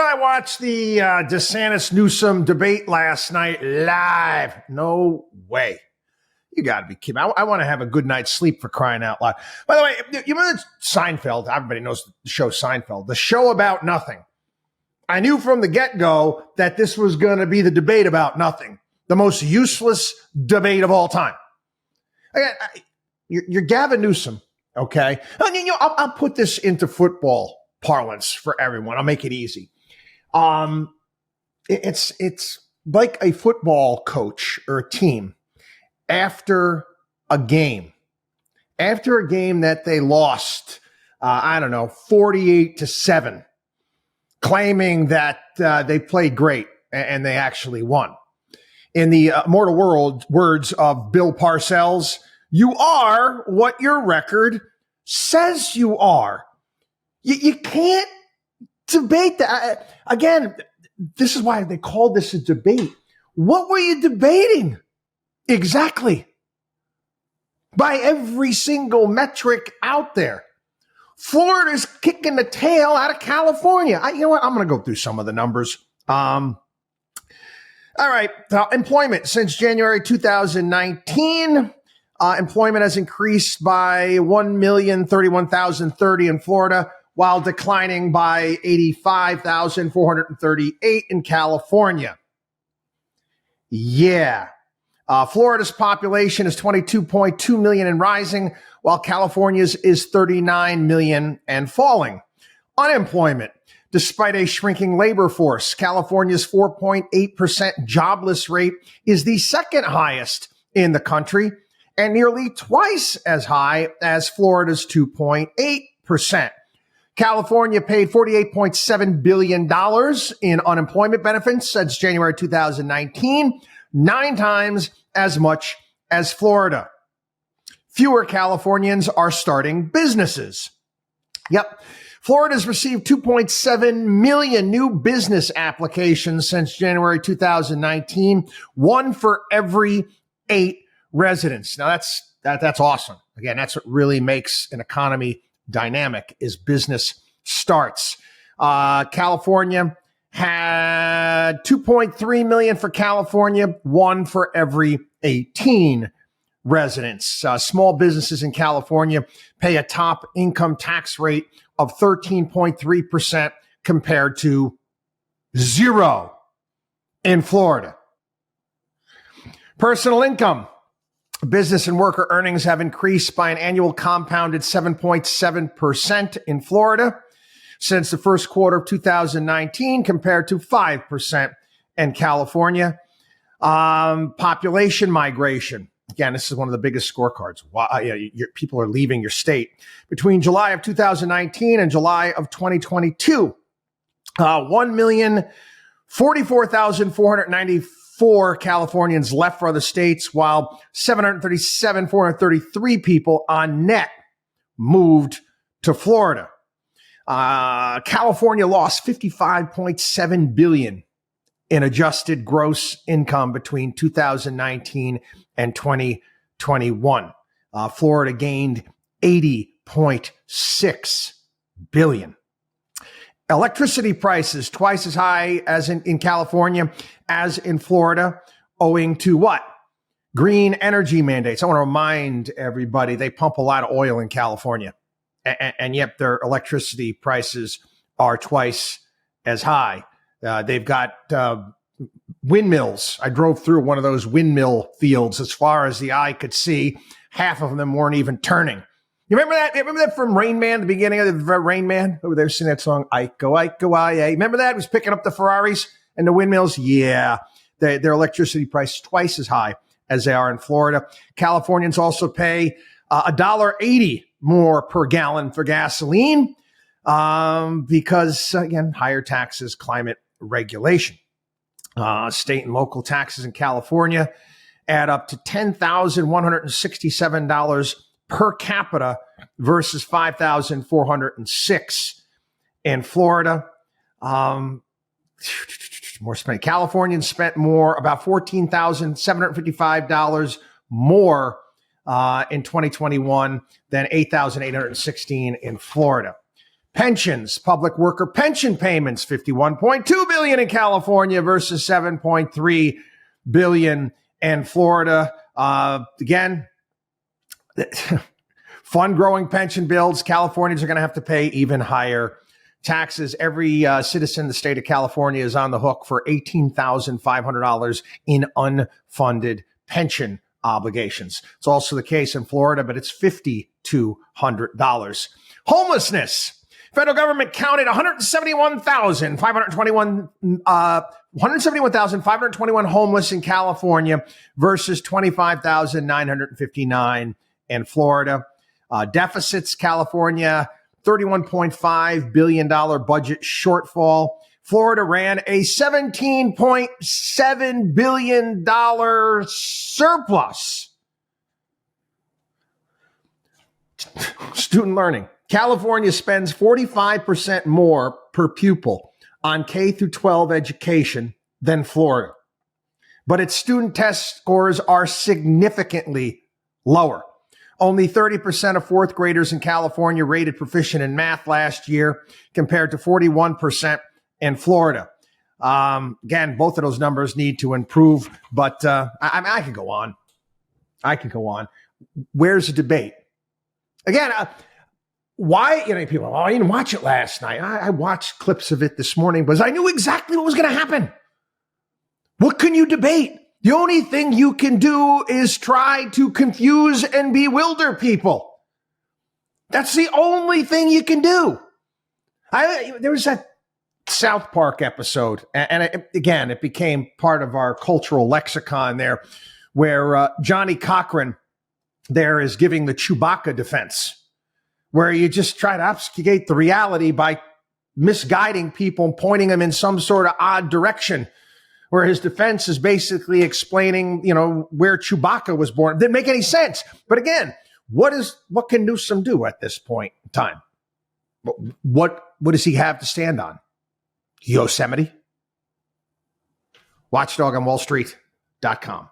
I watch the DeSantis Newsom debate last night live? No way. You got to be kidding. I want to have a good night's sleep, for crying out loud. By the way, you remember Seinfeld? Everybody knows the show Seinfeld, the show about nothing. I knew from the get-go that this was going to be the debate about nothing, the most useless debate of all time. Again, you're Gavin Newsom, okay? I'll put this into football parlance for everyone. I'll make it easy. It's like a football coach or a team after a game that they lost, 48-7, claiming that they played great and they actually won. In the immortal words of Bill Parcells, you are what your record says you are. You can't debate that. Again, this is why they called this a debate. What were you debating? Exactly. By every single metric out there. Florida's kicking the tail out of California. You know what? I'm going to go through some of the numbers. All right. Employment since January 2019. Employment has increased by 1,031,030 in Florida, while declining by 85,438 in California. Yeah. Florida's population is 22.2 million and rising, while California's is 39 million and falling. Unemployment. Despite a shrinking labor force, California's 4.8% jobless rate is the second highest in the country and nearly twice as high as Florida's 2.8%. California paid $48.7 billion in unemployment benefits since January 2019, 9 times as much as Florida. Fewer Californians are starting businesses. Yep. Florida's received 2.7 million new business applications since January 2019, 1 for every 8 residents. Now that's awesome. Again, that's what really makes an economy dynamic, is business starts. California had 2.3 million for California, 1 for every 18 residents. Small businesses in California pay a top income tax rate of 13.3% compared to 0 in Florida. Personal income. Business and worker earnings have increased by an annual compounded 7.7% in Florida since the first quarter of 2019, compared to 5% in California. Population migration. Again, this is one of the biggest scorecards. People are leaving your state. Between July of 2019 and July of 2022, 1,044,494 Californians left for other states, while 737,433 people on net moved to Florida. California lost $55.7 billion in adjusted gross income between 2019 and 2021. Florida gained $80.6 billion. Electricity prices twice as high as in California as in Florida, owing to what? Green energy mandates. I want to remind everybody they pump a lot of oil in California, and yet their electricity prices are twice as high. They've got windmills. I drove through one of those windmill fields as far as the eye could see. Half of them weren't even turning. You remember that? Remember that from Rain Man, the beginning of the Rain Man? Oh, they were singing that song, Iko, Iko, I. Remember that? It was picking up the Ferraris and the windmills. Yeah, their electricity price is twice as high as they are in Florida. Californians also pay $1.80 more per gallon for gasoline because, again, higher taxes, climate regulation. State and local taxes in California add up to $10,167 per capita versus $5,406 in Florida. More spending. Californians spent more, about $14,755 more in 2021 than $8,816 in Florida. Pensions, public worker pension payments, $51.2 billion in California versus $7.3 billion in Florida. Again, fund growing pension bills. Californians are going to have to pay even higher taxes. Every citizen in the state of California is on the hook for $18,500 in unfunded pension obligations. It's also the case in Florida, but it's $5,200. Homelessness. Federal government counted 171,521 homeless in California versus 25,959 in Florida. Deficits, California, $31.5 billion budget shortfall. Florida ran a $17.7 billion surplus. Student learning. California spends 45% more per pupil on K through 12 education than Florida, but its student test scores are significantly lower. Only 30% of fourth graders in California rated proficient in math last year, compared to 41% in Florida. Again, both of those numbers need to improve, but I could go on. Where's the debate? Again, why, people, I didn't watch it last night. I watched clips of it this morning because I knew exactly what was going to happen. What can you debate? The only thing you can do is try to confuse and bewilder people. That's the only thing you can do. There was that South Park episode, and it became part of our cultural lexicon there, where Johnny Cochran there is giving the Chewbacca defense, where you just try to obfuscate the reality by misguiding people and pointing them in some sort of odd direction, where his defense is basically explaining, where Chewbacca was born. It didn't make any sense. But again, what can Newsom do at this point in time? What does he have to stand on? Yosemite? WatchDog on WallStreet.com.